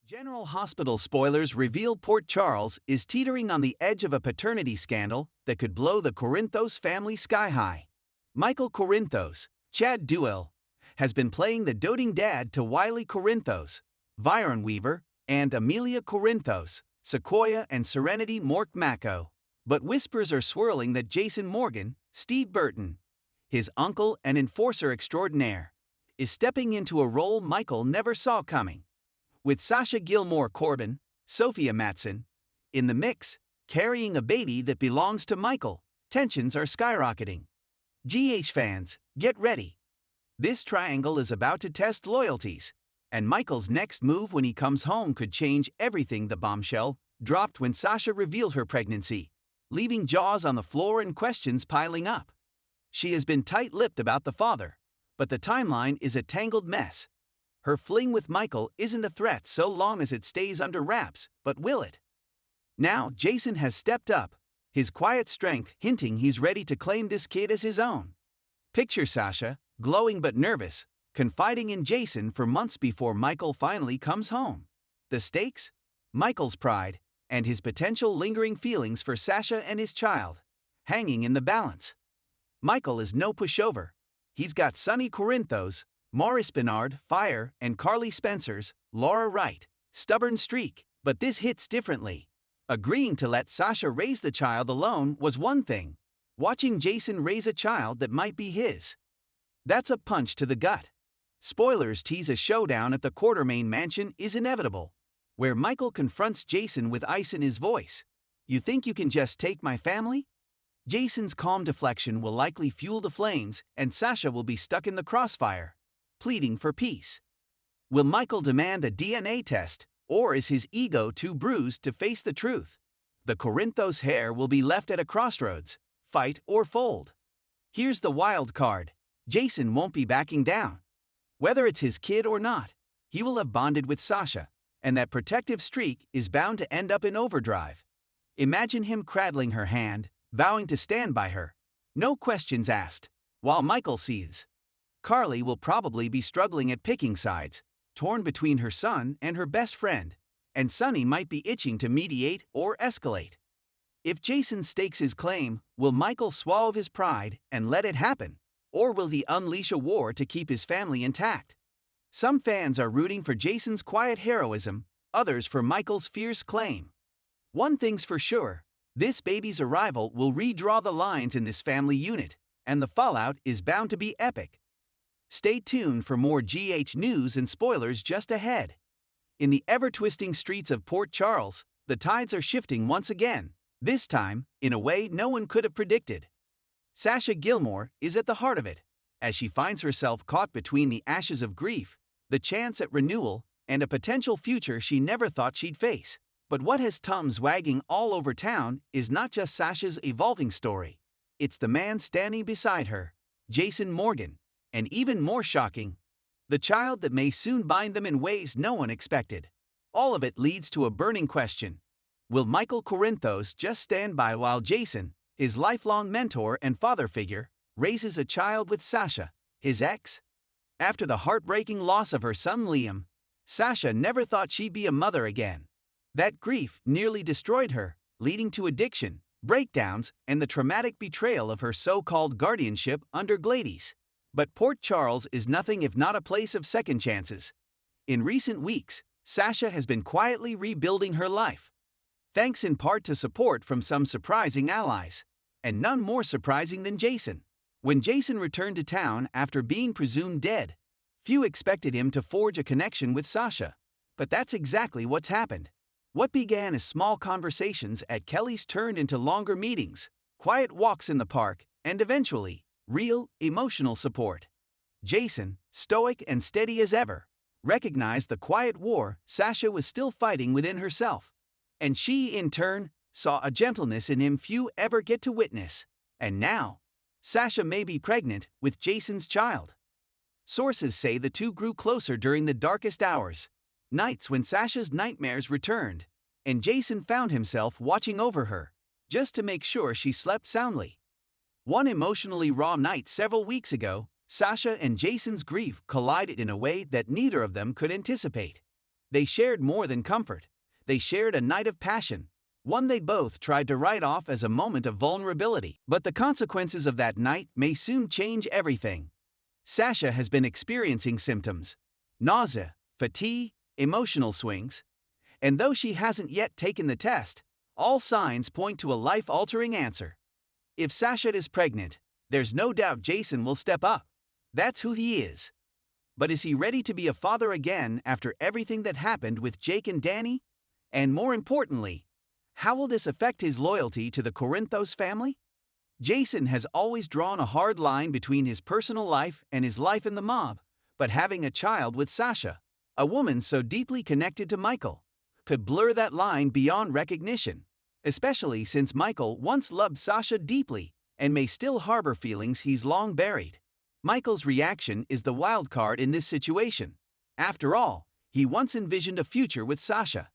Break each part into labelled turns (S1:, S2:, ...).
S1: General Hospital spoilers reveal Port Charles is teetering on the edge of a paternity scandal that could blow the Corinthos family sky high. Michael Corinthos, Chad Duell, has been playing the doting dad to Wiley Corinthos, Viron Weaver, and Amelia Corinthos, Sequoia and Serenity Mork Mako. But whispers are swirling that Jason Morgan, Steve Burton, his uncle and enforcer extraordinaire, is stepping into a role Michael never saw coming. With Sasha Gilmore Corbin, Sophia Matson, in the mix, carrying a baby that belongs to Michael, tensions are skyrocketing. GH fans, get ready. This triangle is about to test loyalties, and Michael's next move when he comes home could change everything. The bombshell dropped when Sasha revealed her pregnancy, leaving jaws on the floor and questions piling up. She has been tight-lipped about the father, but the timeline is a tangled mess. Her fling with Michael isn't a threat so long as it stays under wraps, but will it? Now Jason has stepped up, his quiet strength hinting he's ready to claim this kid as his own. Picture Sasha, glowing but nervous, confiding in Jason for months before Michael finally comes home. The stakes? Michael's pride, and his potential lingering feelings for Sasha and his child, hanging in the balance. Michael is no pushover. He's got Sonny Corinthos, Maurice Bernard, Fire, and Carly Spencer's, Laura Wright, stubborn streak, but this hits differently. Agreeing to let Sasha raise the child alone was one thing. Watching Jason raise a child that might be his, that's a punch to the gut. Spoilers tease a showdown at the Quartermain mansion is inevitable, where Michael confronts Jason with ice in his voice. "You think you can just take my family?" Jason's calm deflection will likely fuel the flames, and Sasha will be stuck in the crossfire, pleading for peace. Will Michael demand a DNA test, or is his ego too bruised to face the truth? The Corinthos heir will be left at a crossroads, fight or fold. Here's the wild card. Jason won't be backing down. Whether it's his kid or not, he will have bonded with Sasha, and that protective streak is bound to end up in overdrive. Imagine him cradling her hand, vowing to stand by her, no questions asked, while Michael seethes. Carly will probably be struggling at picking sides, torn between her son and her best friend, and Sonny might be itching to mediate or escalate. If Jason stakes his claim, will Michael swallow his pride and let it happen, or will he unleash a war to keep his family intact? Some fans are rooting for Jason's quiet heroism, others for Michael's fierce claim. One thing's for sure, this baby's arrival will redraw the lines in this family unit, and the fallout is bound to be epic. Stay tuned for more GH news and spoilers just ahead. In the ever-twisting streets of Port Charles, the tides are shifting once again, this time in a way no one could have predicted. Sasha Gilmore is at the heart of it, as she finds herself caught between the ashes of grief, the chance at renewal, and a potential future she never thought she'd face. But what has Tums wagging all over town is not just Sasha's evolving story. It's the man standing beside her, Jason Morgan. And even more shocking, the child that may soon bind them in ways no one expected. All of it leads to a burning question. Will Michael Corinthos just stand by while Jason, his lifelong mentor and father figure, raises a child with Sasha, his ex? After the heartbreaking loss of her son Liam, Sasha never thought she'd be a mother again. That grief nearly destroyed her, leading to addiction, breakdowns, and the traumatic betrayal of her so-called guardianship under Gladys. But Port Charles is nothing if not a place of second chances. In recent weeks, Sasha has been quietly rebuilding her life, thanks in part to support from some surprising allies, and none more surprising than Jason. When Jason returned to town after being presumed dead, few expected him to forge a connection with Sasha. But that's exactly what's happened. What began as small conversations at Kelly's turned into longer meetings, quiet walks in the park, and eventually, real, emotional support. Jason, stoic and steady as ever, recognized the quiet war Sasha was still fighting within herself. And she, in turn, saw a gentleness in him few ever get to witness. And now, Sasha may be pregnant with Jason's child. Sources say the two grew closer during the darkest hours, nights when Sasha's nightmares returned, and Jason found himself watching over her, just to make sure she slept soundly. One emotionally raw night several weeks ago, Sasha and Jason's grief collided in a way that neither of them could anticipate. They shared more than comfort. They shared a night of passion, one they both tried to write off as a moment of vulnerability. But the consequences of that night may soon change everything. Sasha has been experiencing symptoms: nausea, fatigue, emotional swings. And though she hasn't yet taken the test, all signs point to a life-altering answer. If Sasha is pregnant, there's no doubt Jason will step up. That's who he is. But is he ready to be a father again after everything that happened with Jake and Danny? And more importantly, how will this affect his loyalty to the Corinthos family? Jason has always drawn a hard line between his personal life and his life in the mob, but having a child with Sasha, a woman so deeply connected to Michael, could blur that line beyond recognition, especially since Michael once loved Sasha deeply and may still harbor feelings he's long buried. Michael's reaction is the wild card in this situation. After all, he once envisioned a future with Sasha.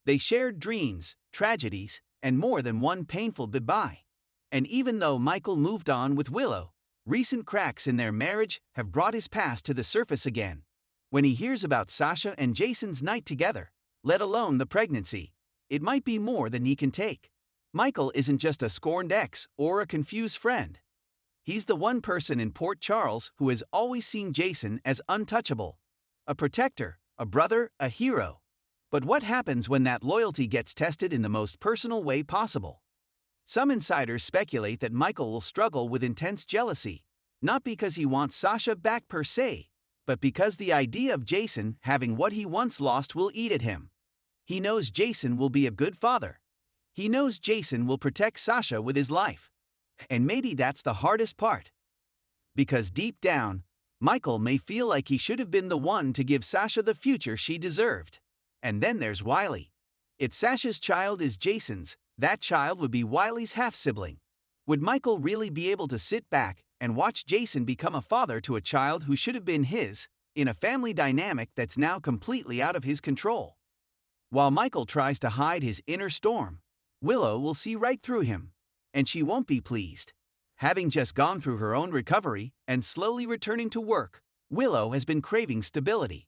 S1: They shared dreams, tragedies, and more than one painful goodbye. And even though Michael moved on with Willow, recent cracks in their marriage have brought his past to the surface again. When he hears about Sasha and Jason's night together, let alone the pregnancy, it might be more than he can take. Michael isn't just a scorned ex or a confused friend. He's the one person in Port Charles who has always seen Jason as untouchable, a protector, a brother, a hero. But what happens when that loyalty gets tested in the most personal way possible? Some insiders speculate that Michael will struggle with intense jealousy, not because he wants Sasha back per se, but because the idea of Jason having what he once lost will eat at him. He knows Jason will be a good father. He knows Jason will protect Sasha with his life. And maybe that's the hardest part. Because deep down, Michael may feel like he should have been the one to give Sasha the future she deserved. And then there's Wiley. If Sasha's child is Jason's, that child would be Wiley's half-sibling. Would Michael really be able to sit back and watch Jason become a father to a child who should have been his, in a family dynamic that's now completely out of his control? While Michael tries to hide his inner storm, Willow will see right through him. And she won't be pleased. Having just gone through her own recovery and slowly returning to work, Willow has been craving stability.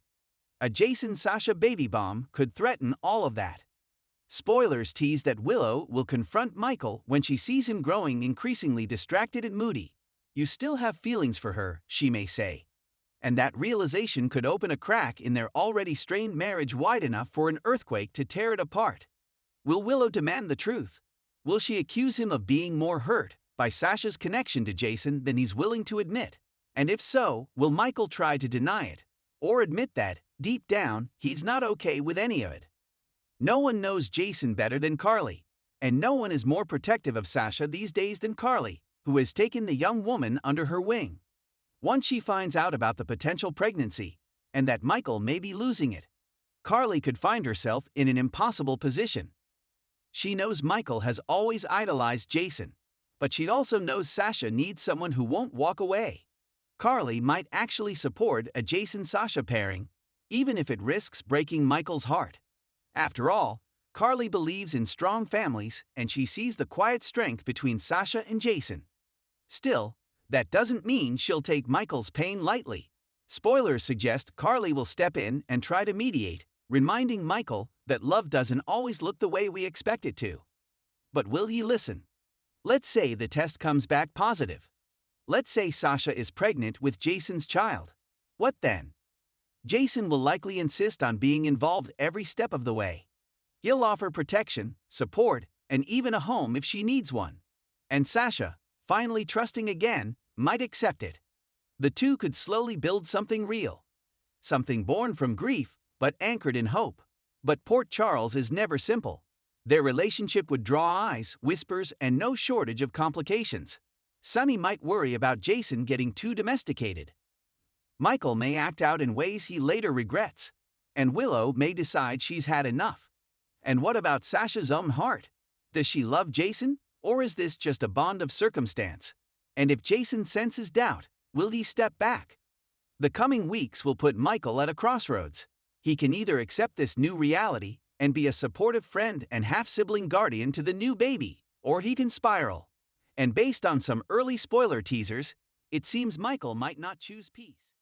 S1: A Jason-Sasha baby bomb could threaten all of that. Spoilers tease that Willow will confront Michael when she sees him growing increasingly distracted and moody. You still have feelings for her, she may say. And that realization could open a crack in their already strained marriage wide enough for an earthquake to tear it apart. Will Willow demand the truth? Will she accuse him of being more hurt by Sasha's connection to Jason than he's willing to admit? And if so, will Michael try to deny it, or admit that, deep down, he's not okay with any of it? No one knows Jason better than Carly, and no one is more protective of Sasha these days than Carly, who has taken the young woman under her wing. Once she finds out about the potential pregnancy, and that Michael may be losing it, Carly could find herself in an impossible position. She knows Michael has always idolized Jason, but she also knows Sasha needs someone who won't walk away. Carly might actually support a Jason-Sasha pairing, even if it risks breaking Michael's heart. After all, Carly believes in strong families and she sees the quiet strength between Sasha and Jason. Still, that doesn't mean she'll take Michael's pain lightly. Spoilers suggest Carly will step in and try to mediate, reminding Michael that love doesn't always look the way we expect it to. But will he listen? Let's say the test comes back positive. Let's say Sasha is pregnant with Jason's child. What then? Jason will likely insist on being involved every step of the way. He'll offer protection, support, and even a home if she needs one. And Sasha, finally trusting again, might accept it. The two could slowly build something real. Something born from grief, but anchored in hope. But Port Charles is never simple. Their relationship would draw eyes, whispers, and no shortage of complications. Sonny might worry about Jason getting too domesticated. Michael may act out in ways he later regrets. And Willow may decide she's had enough. And what about Sasha's own heart? Does she love Jason, or is this just a bond of circumstance? And if Jason senses doubt, will he step back? The coming weeks will put Michael at a crossroads. He can either accept this new reality and be a supportive friend and half-sibling guardian to the new baby, or he can spiral. And based on some early spoiler teasers, it seems Michael might not choose peace.